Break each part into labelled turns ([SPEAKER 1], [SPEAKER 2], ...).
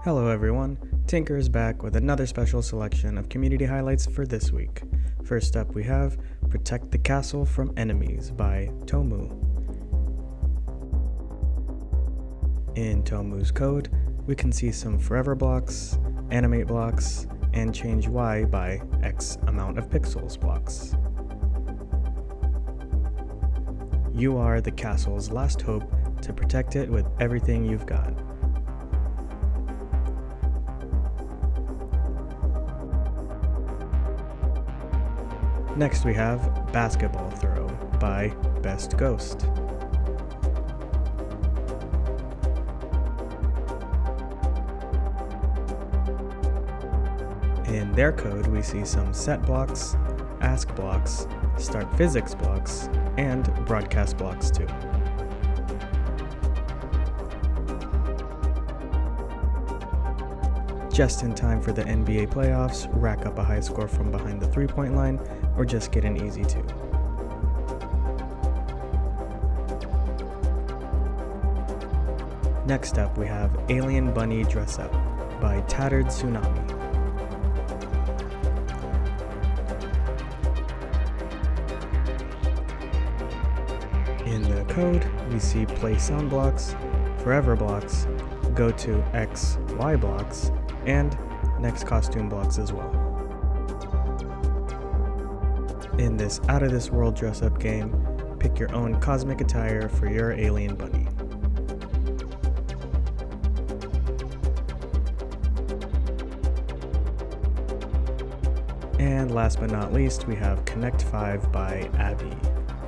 [SPEAKER 1] Hello everyone, Tynker is back with another special selection of community highlights for this week. First up we have Protect the Castle from Enemies by Tomu. In Tomu's code, we can see some forever blocks, animate blocks, and change Y by X amount of pixels blocks. You are the castle's last hope to protect it with everything you've got. Next we have Basketball Throw by Best Ghost. In their code we see some set blocks, ask blocks, start physics blocks, and broadcast blocks too. Just in time for the NBA playoffs, rack up a high score from behind the three-point line, or just get an easy two. Next up we have Alien Bunny Dress Up by Tattered Tsunami. In the code, we see play sound blocks, forever blocks, go to X, Y blocks, and next costume blocks as well. In this out-of-this-world dress-up game, pick your own cosmic attire for your alien bunny. And last but not least, we have Connect 5 by Abby.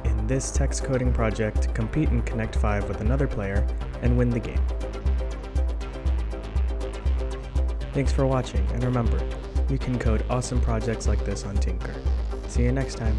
[SPEAKER 1] In this text coding project, compete in Connect 5 with another player and win the game. Thanks for watching, and remember, you can code awesome projects like this on Tynker. See you next time.